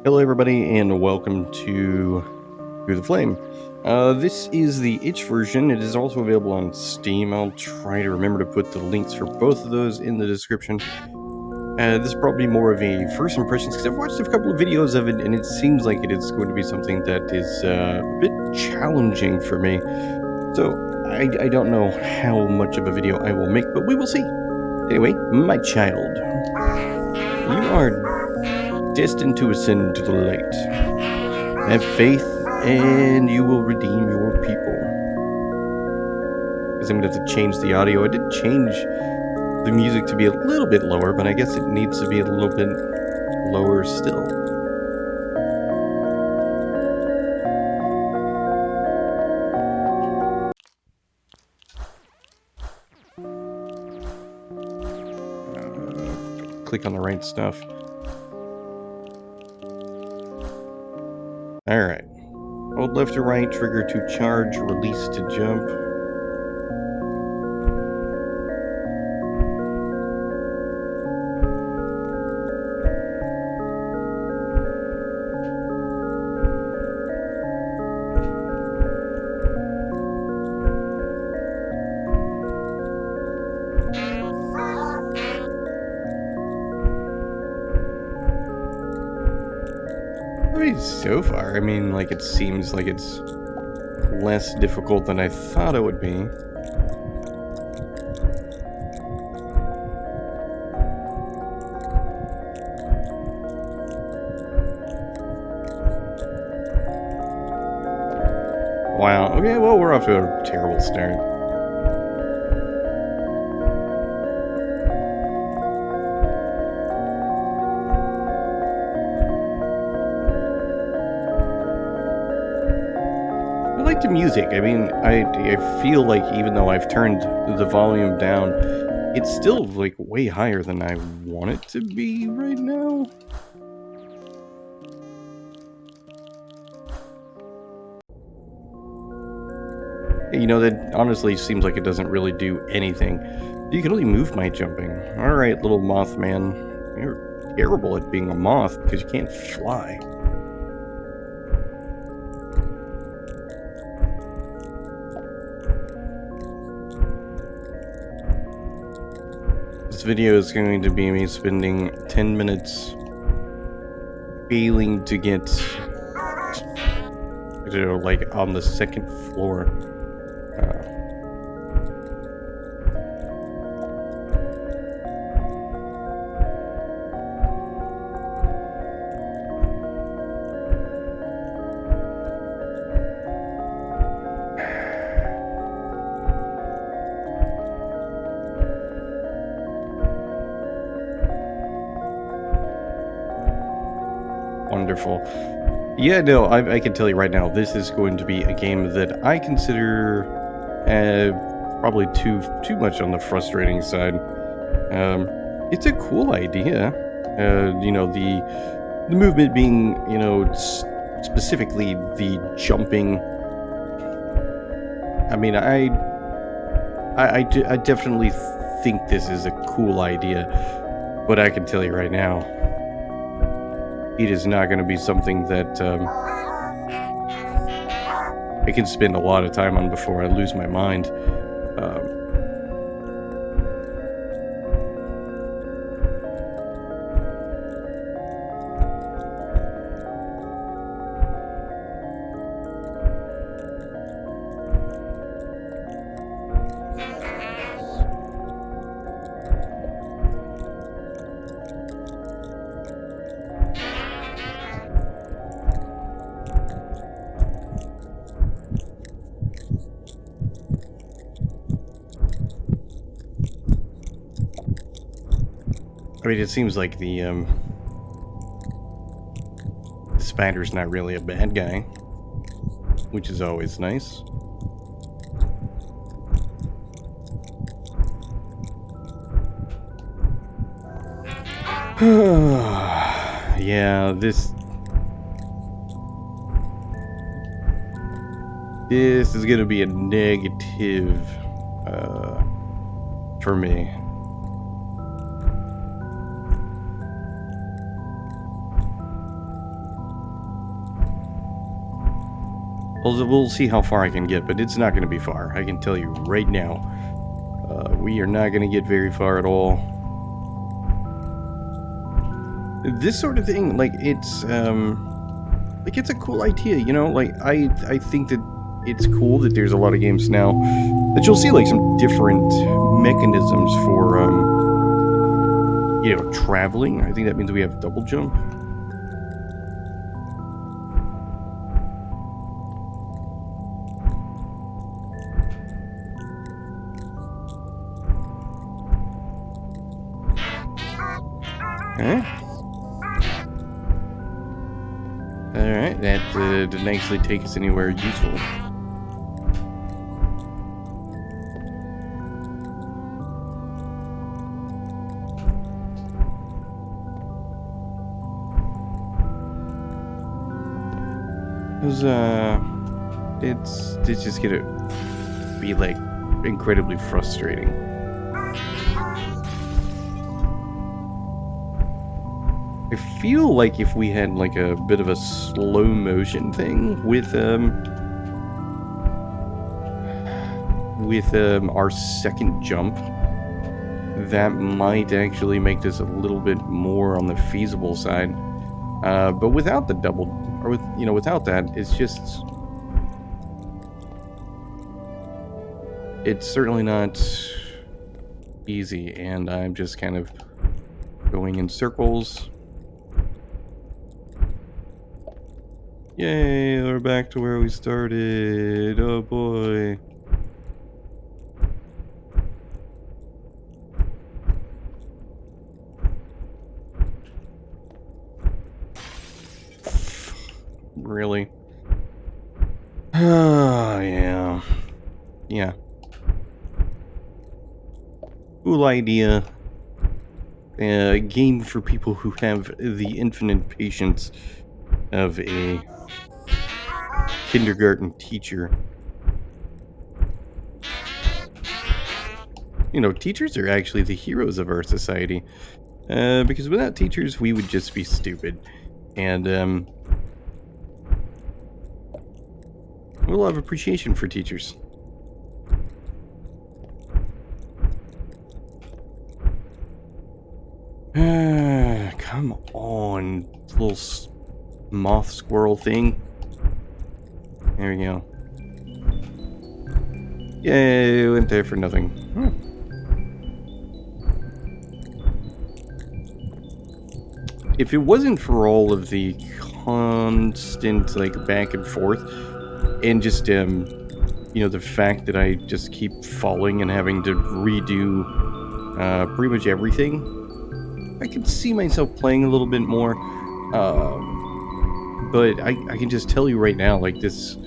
Hello, everybody, and welcome to the Flame. This is the itch version. It is also available on Steam. I'll try to remember to put the links for both of those in the description. This is probably more of a first impressions because I've watched a couple of videos of it, and it seems like it is going to be something that is a bit challenging for me. So I don't know how much of a video I will make, but we will see. Anyway, my child, you are destined to ascend to the light. Have faith, and you will redeem your people. Because I'm going to have to change the audio. I did change the music to be a little bit lower, but I guess it needs to be a little bit lower still. Click on the right stuff. Alright. Hold left to right, trigger to charge, release to jump. So far, I mean, like, it seems like it's less difficult than I thought it would be. Wow, okay, well, we're off to a terrible start. The music. I mean, I feel like even though I've turned the volume down, it's still like way higher than I want it to be right now. You know, that honestly seems like it doesn't really do anything. You can only move my jumping. Alright, little Mothman. You're terrible at being a moth because you can't fly. This video is going to be me spending 10 minutes failing to get, you know, like on the second floor. Wonderful. Yeah, no, I can tell you right now, this is going to be a game that I consider probably too much on the frustrating side. It's a cool idea. You know, the movement being, you know, specifically the jumping. I mean, I definitely think this is a cool idea, but I can tell you right now, it is not going to be something that I can spend a lot of time on before I lose my mind. I mean, it seems like the spider's not really a bad guy, which is always nice. Yeah, this is gonna be a negative for me. we'll see how far I can get, but it's not going to be far. I can tell you right now. We are not going to get very far at all. This sort of thing, like it's a cool idea, you know. Like I think that it's cool that there's a lot of games now that you'll see like some different mechanisms for traveling. I think that means we have double jump. Alright, that didn't actually take us anywhere useful. It's just gonna be like incredibly frustrating. I feel like if we had like a bit of a slow motion thing with our second jump, that might actually make this a little bit more on the feasible side. But without the double, or without that, it's certainly not easy, and I'm just kind of going in circles. Yay, we're back to where we started. Oh boy. Really? Oh, yeah. Yeah. Cool idea. A game for people who have the infinite patience of a kindergarten teacher. You know, teachers are actually the heroes of our society. Because without teachers, we would just be stupid. And, we'll have appreciation for teachers. Come on, little moth squirrel thing. There we go. Yay, went there for nothing. If it wasn't for all of the constant, like, back and forth, and just, the fact that I just keep falling and having to redo, pretty much everything, I could see myself playing a little bit more, but I can just tell you right now, like, this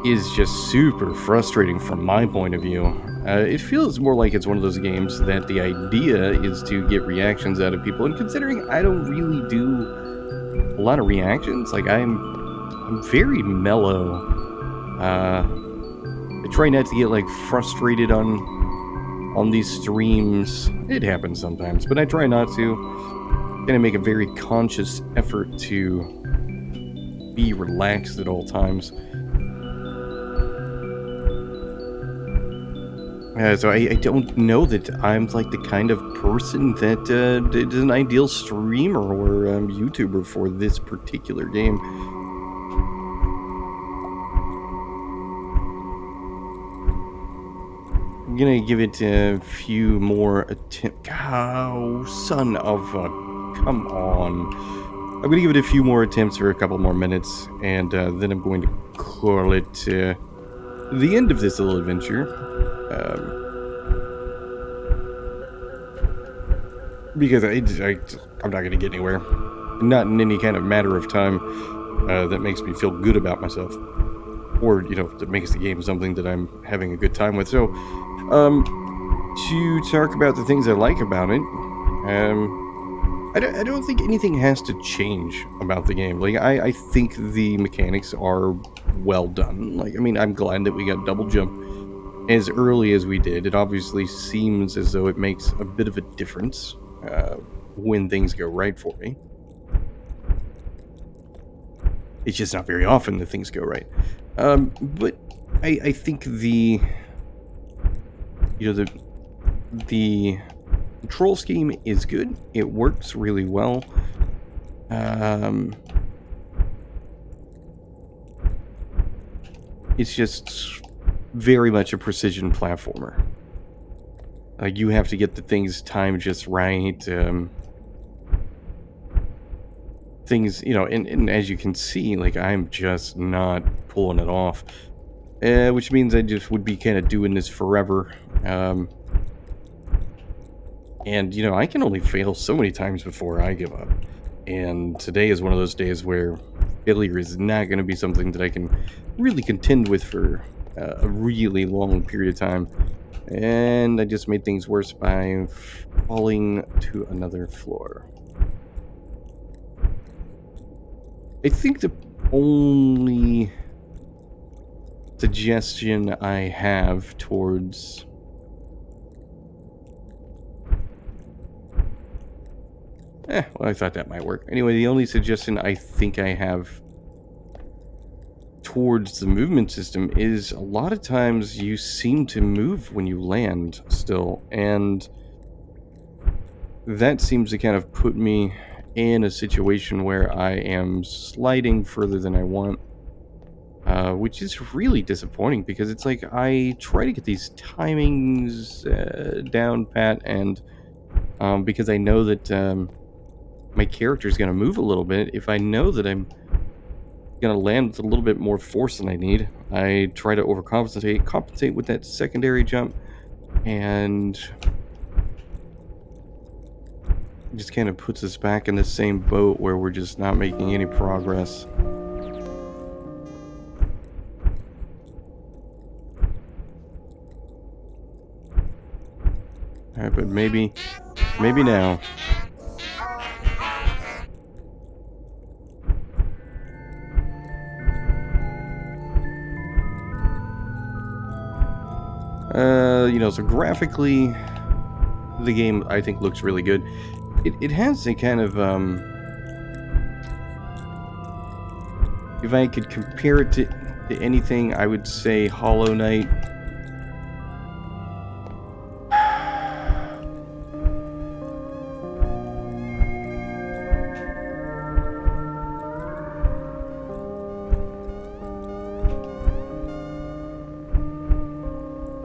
is just super frustrating from my point of view. It feels more like it's one of those games that the idea is to get reactions out of people, and considering I don't really do a lot of reactions, like, I'm very mellow. I try not to get, like, frustrated on these streams. It happens sometimes, but I try not to. Gonna make a very conscious effort to be relaxed at all times. So I don't know that I'm like the kind of person that is an ideal streamer or YouTuber for this particular game. I'm gonna give it a few more attempts. Oh, son of a... Come on. I'm gonna give it a few more attempts for a couple more minutes, and then I'm going to call it the end of this little adventure. Because I'm not gonna get anywhere. Not in any kind of matter of time that makes me feel good about myself. Or, that makes the game something that I'm having a good time with. So, to talk about the things I like about it, I don't think anything has to change about the game. Like, I think the mechanics are well done. Like, I mean, I'm glad that we got double jump as early as we did. It obviously seems as though it makes a bit of a difference when things go right for me. It's just not very often that things go right. But I think the control scheme is good. It works really well. It's just very much a precision platformer. You have to get the things timed just right. Things, and as you can see, like, I'm just not pulling it off. Which means I just would be kind of doing this forever. And, I can only fail so many times before I give up. And today is one of those days where failure is not going to be something that I can really contend with for a really long period of time. And I just made things worse by falling to another floor. I think the only suggestion I have towards... well, I thought that might work. Anyway, the only suggestion I think I have towards the movement system is a lot of times you seem to move when you land still, and that seems to kind of put me in a situation where I am sliding further than I want, which is really disappointing because it's like I try to get these timings down pat, and because I know that my character is going to move a little bit, if I know that I'm going to land with a little bit more force than I need, I try to compensate with that secondary jump, and it just kind of puts us back in the same boat where we're just not making any progress. Alright, but maybe now. So graphically, the game, I think, looks really good. It has a kind of, if I could compare it to anything, I would say Hollow Knight.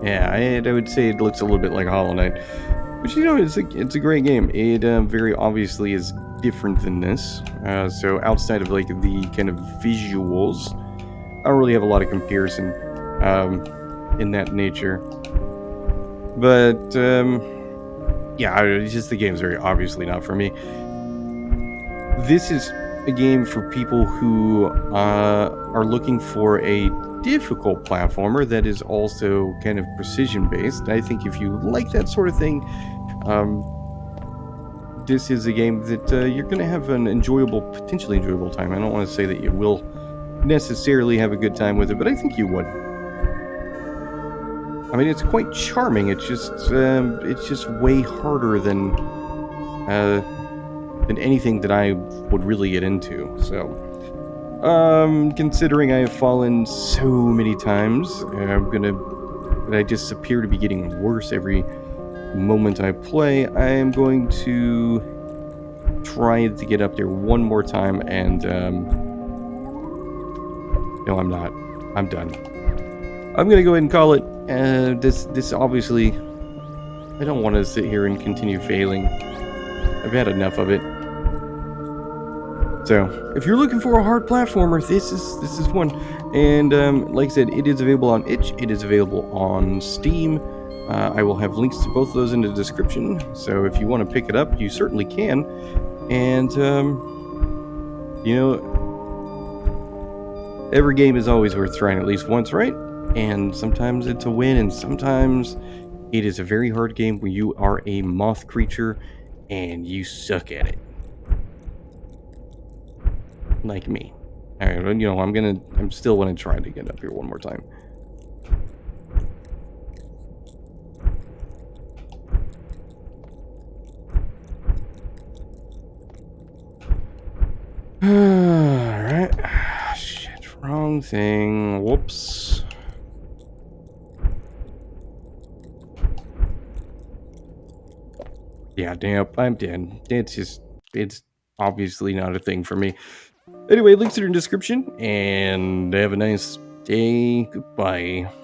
Yeah, I would say it looks a little bit like Hollow Knight, which, it's a great game. It very obviously is different than this. So outside of like the kind of visuals, I don't really have a lot of comparison in that nature. But yeah, it's just the game's very obviously not for me. This is a game for people who are looking for a difficult platformer that is also kind of precision based. I think if you like that sort of thing, this is a game that you're going to have an potentially enjoyable time. I don't want to say that you will necessarily have a good time with it, but I think you would. I mean, it's quite charming. It's just way harder than anything that I would really get into. So, considering I have fallen so many times, I just appear to be getting worse every moment I play. I am going to try to get up there one more time, and no, I'm not. I'm done. I'm gonna go ahead and call it. This obviously, I don't want to sit here and continue failing. I've had enough of it. So, if you're looking for a hard platformer, this is one. And like I said, it is available on itch. It is available on Steam. I will have links to both of those in the description. So if you want to pick it up, you certainly can. And every game is always worth trying at least once, right? And sometimes it's a win, and sometimes it is a very hard game where you are a moth creature and you suck at it. Like me. Alright, I'm still gonna try to get up here one more time. Alright. wrong thing. Whoops. Yeah, damn, I'm dead. It's obviously not a thing for me. Anyway, links are in the description, and have a nice day. Goodbye.